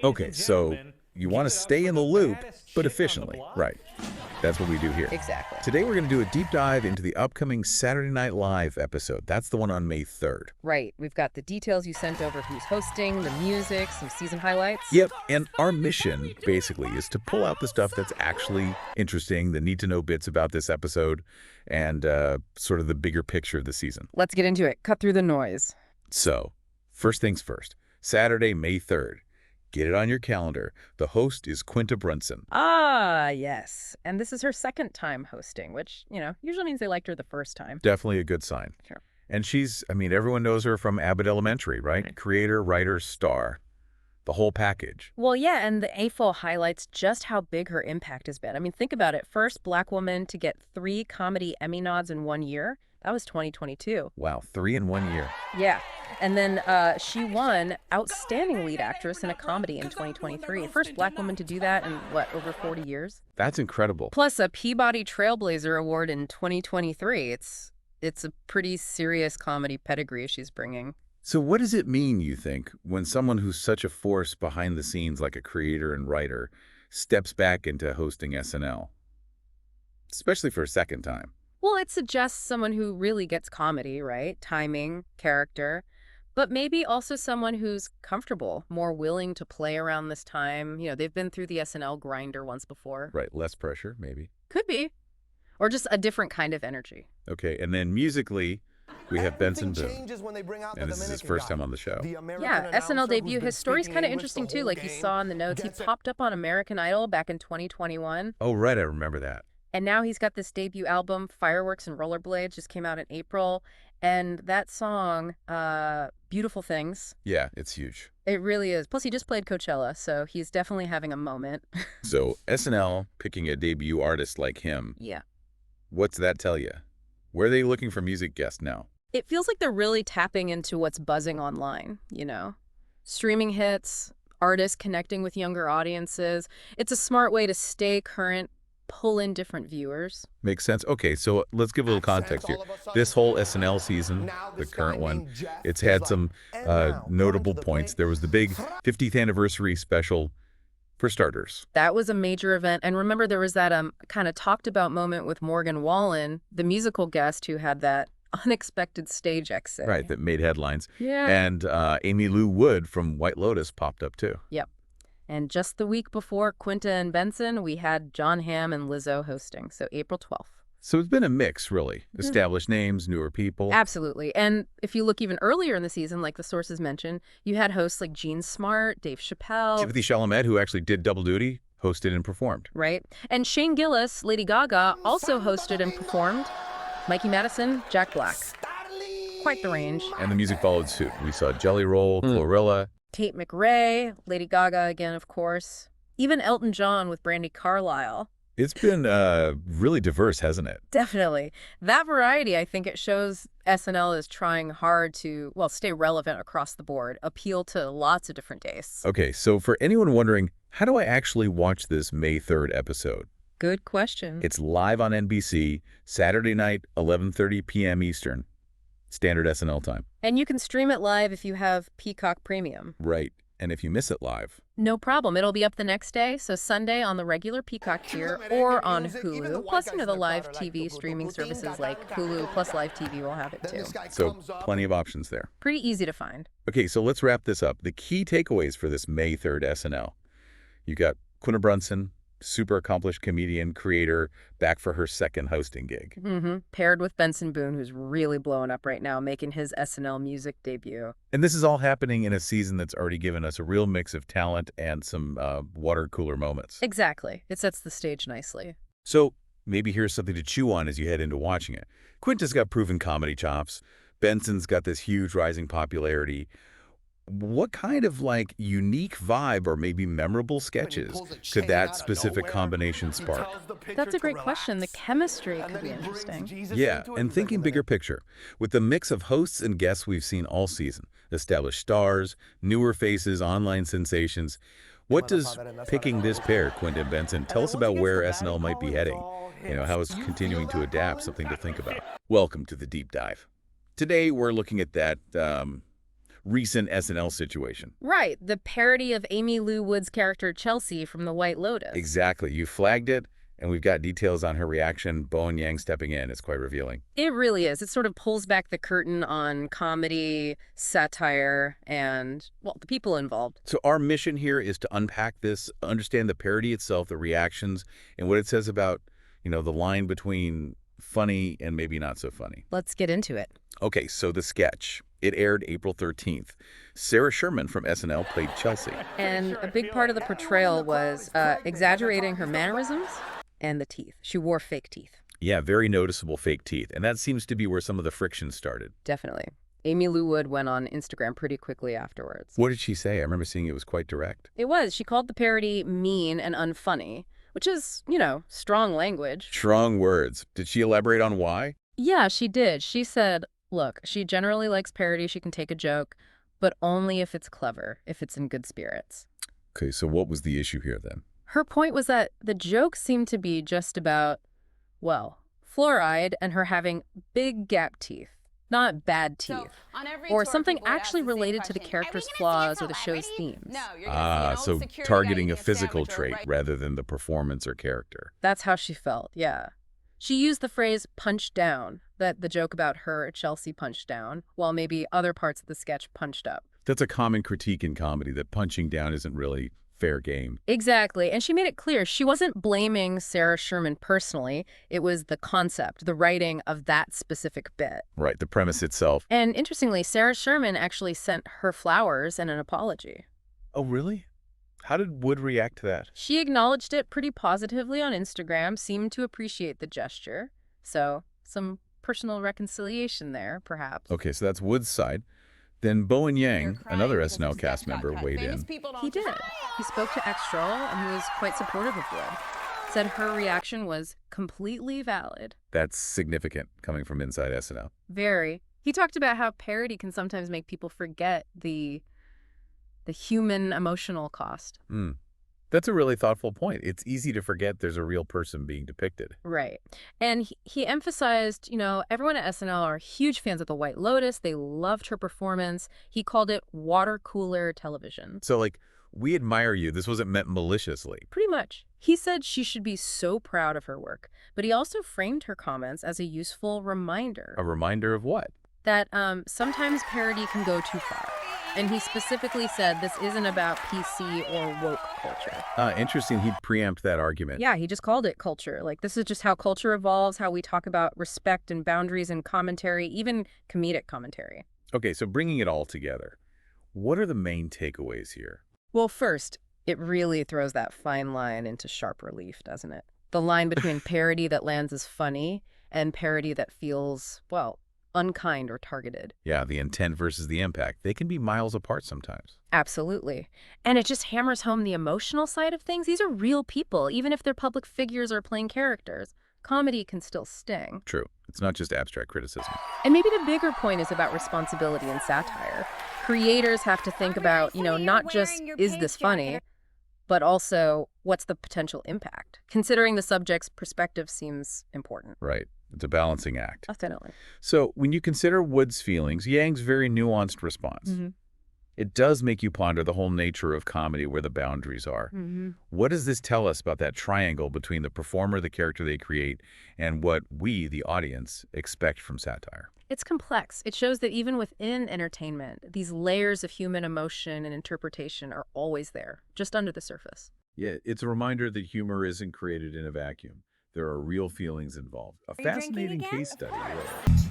Okay, so you want to stay in the loop, but efficiently. Right. That's what we do here. Exactly. Today we're going to do a deep dive into the upcoming Saturday Night Live episode. That's the one on May 3rd. Right. We've got the details you sent over, who's hosting, the music, some season highlights. Yep, and our mission, basically, is to pull out the stuff that's actually interesting, the need-to-know bits about this episode, and sort of the bigger picture of the season. Let's get into it. Cut through the noise. So, first things first. Saturday, May 3rd. Get it on your calendar. The host is Quinta Brunson. Ah, yes. And this is her second time hosting, which, usually means they liked her the first time. Definitely a good sign. Sure. And everyone knows her from Abbott Elementary, right? Creator, writer, star. The whole package. Well, yeah, and the AFO highlights just how big her impact has been. I mean, think about it. First Black woman to get 3 comedy Emmy nods in 1 year. That was 2022. Wow, 3 in 1 year. Yeah. And then she won Outstanding Lead Actress in a Comedy in 2023. First Black woman to do that in, over 40 years? That's incredible. Plus a Peabody Trailblazer Award in 2023. It's a pretty serious comedy pedigree she's bringing. So what does it mean, you think, when someone who's such a force behind the scenes like a creator and writer steps back into hosting SNL? Especially for a second time. Well, it suggests someone who really gets comedy, right? Timing, character, but maybe also someone who's comfortable, more willing to play around this time. They've been through the SNL grinder once before. Right, less pressure, maybe. Could be. Or just a different kind of energy. Okay, and then musically, we have Benson Boone, and this is his first time on the show. Yeah, SNL debut. His story's kind of interesting, too. Like you saw in the notes, he popped up on American Idol back in 2021. Oh, right, I remember that. And now he's got this debut album, Fireworks and Rollerblades, just came out in April. And that song, Beautiful Things. Yeah, it's huge. It really is. Plus, he just played Coachella, so he's definitely having a moment. So SNL picking a debut artist like him. Yeah. What's that tell you? Where are they looking for music guests now? It feels like they're really tapping into what's buzzing online, Streaming hits, artists connecting with younger audiences. It's a smart way to stay current, pull in different viewers. Makes sense. Okay, so let's give a little context here. This whole SNL season, the current one, it's had some notable points. There was the big 50th anniversary special, for starters. That was a major event. And remember, there was that kind of talked about moment with Morgan Wallen, the musical guest who had that unexpected stage exit. Right, that made headlines. Yeah. And Amy Lou Wood from White Lotus popped up too. Yep. And just the week before Quinta and Benson, we had John Hamm and Lizzo hosting, so April 12th. So it's been a mix, really. Established names, newer people. Absolutely. And if you look even earlier in the season, like the sources mentioned, you had hosts like Gene Smart, Dave Chappelle. Timothée Chalamet, who actually did double duty, hosted and performed. Right. And Shane Gillis, Lady Gaga, also hosted and performed. Mikey Madison, Jack Black. Quite the range. And the music followed suit. We saw Jelly Roll, Glorilla. Tate McRae, Lady Gaga again, of course. Even Elton John with Brandi Carlile. It's been really diverse, hasn't it? Definitely. That variety, I think it shows SNL is trying hard to, stay relevant across the board, appeal to lots of different tastes. Okay, so for anyone wondering, how do I actually watch this May 3rd episode? Good question. It's live on NBC, Saturday night, 11:30 p.m. Eastern, standard SNL time. And you can stream it live if you have Peacock Premium. Right. And if you miss it live, no problem. It'll be up the next day, so Sunday on the regular Peacock tier or on Hulu. Plus, the live TV streaming services like Hulu plus Live TV will have it too. So plenty of options there. Pretty easy to find. Okay, so let's wrap this up. The key takeaways for this May 3rd SNL. You got Quinta Brunson, super accomplished comedian, creator, back for her second hosting gig. Paired with Benson Boone, who's really blowing up right now, making his SNL music debut. And this is all happening in a season that's already given us a real mix of talent and some water cooler moments. Exactly. It sets the stage nicely. So maybe here's something to chew on as you head into watching it. Quinta's got proven comedy chops. Benson's got this huge rising popularity. What kind of unique vibe or maybe memorable sketches could that specific combination spark? That's a great question. The chemistry could be interesting. Yeah, and thinking bigger picture, with the mix of hosts and guests we've seen all season, established stars, newer faces, online sensations, what does picking this pair, Quinta and Benson, tell us about where SNL might be heading? How it's continuing to adapt, something to think about. Welcome to the Deep Dive. Today we're looking at that recent SNL situation. Right, the parody of Amy Lou Wood's character Chelsea from The White Lotus. Exactly. You flagged it, and we've got details on her reaction. Bowen Yang stepping in. It's quite revealing. It really is. It sort of pulls back the curtain on comedy, satire, and, well, the people involved. So our mission here is to unpack this, understand the parody itself, the reactions, and what it says about, the line between funny and maybe not so funny. Let's get into it. Okay, so the sketch. It aired April 13th. Sarah Sherman from SNL played Chelsea. And a big part of the portrayal was exaggerating her mannerisms and the teeth. She wore fake teeth. Yeah, very noticeable fake teeth. And that seems to be where some of the friction started. Definitely. Amy Lou Wood went on Instagram pretty quickly afterwards. What did she say? I remember seeing it was quite direct. It was. She called the parody mean and unfunny, which is, strong language. Strong words. Did she elaborate on why? Yeah, she did. She said, look, she generally likes parody. She can take a joke, but only if it's clever, if it's in good spirits. Okay, so what was the issue here then? Her point was that the joke seemed to be just about, fluoride and her having big gap teeth, not bad teeth, or something actually related to the character's flaws or the show's themes. So targeting a physical trait rather than the performance or character. That's how she felt, yeah. She used the phrase punch down, that the joke about her, Chelsea, punched down, while maybe other parts of the sketch punched up. That's a common critique in comedy, that punching down isn't really fair game. Exactly. And she made it clear she wasn't blaming Sarah Sherman personally. It was the concept, the writing of that specific bit. Right, the premise itself. And interestingly, Sarah Sherman actually sent her flowers and an apology. Oh, really? How did Wood react to that? She acknowledged it pretty positively on Instagram, seemed to appreciate the gesture. So, some personal reconciliation there, perhaps. Okay, so that's Wood's side. Then Bowen Yang, another SNL cast member, weighed in. He did. He spoke to Extra, and he was quite supportive of Wood. Said her reaction was completely valid. That's significant, coming from inside SNL. Very. He talked about how parody can sometimes make people forget the human emotional cost. That's a really thoughtful point. It's easy to forget there's a real person being depicted. Right. And he emphasized, everyone at SNL are huge fans of The White Lotus. They loved her performance. He called it water cooler television. So, we admire you. This wasn't meant maliciously. Pretty much. He said she should be so proud of her work. But he also framed her comments as a useful reminder. A reminder of what? That sometimes parody can go too far. And he specifically said this isn't about PC or woke culture. Interesting. He'd preempt that argument. Yeah, he just called it culture. This is just how culture evolves, how we talk about respect and boundaries and commentary, even comedic commentary. Okay, so bringing it all together, what are the main takeaways here? Well, first, it really throws that fine line into sharp relief, doesn't it? The line between parody that lands as funny and parody that feels, unkind or targeted. Yeah, the intent versus the impact. They can be miles apart sometimes. Absolutely. And it just hammers home the emotional side of things. These are real people, even if they're public figures or playing characters. Comedy can still sting. True. It's not just abstract criticism. And maybe the bigger point is about responsibility and satire. Creators have to think about, not just, is this funny, but also, what's the potential impact? Considering the subject's perspective seems important. Right. It's a balancing act. Definitely. So when you consider Wood's feelings, Yang's very nuanced response, it does make you ponder the whole nature of comedy, where the boundaries are. What does this tell us about that triangle between the performer, the character they create, and what we, the audience, expect from satire? It's complex. It shows that even within entertainment, these layers of human emotion and interpretation are always there, just under the surface. Yeah, it's a reminder that humor isn't created in a vacuum. There are real feelings involved. A fascinating case study, really.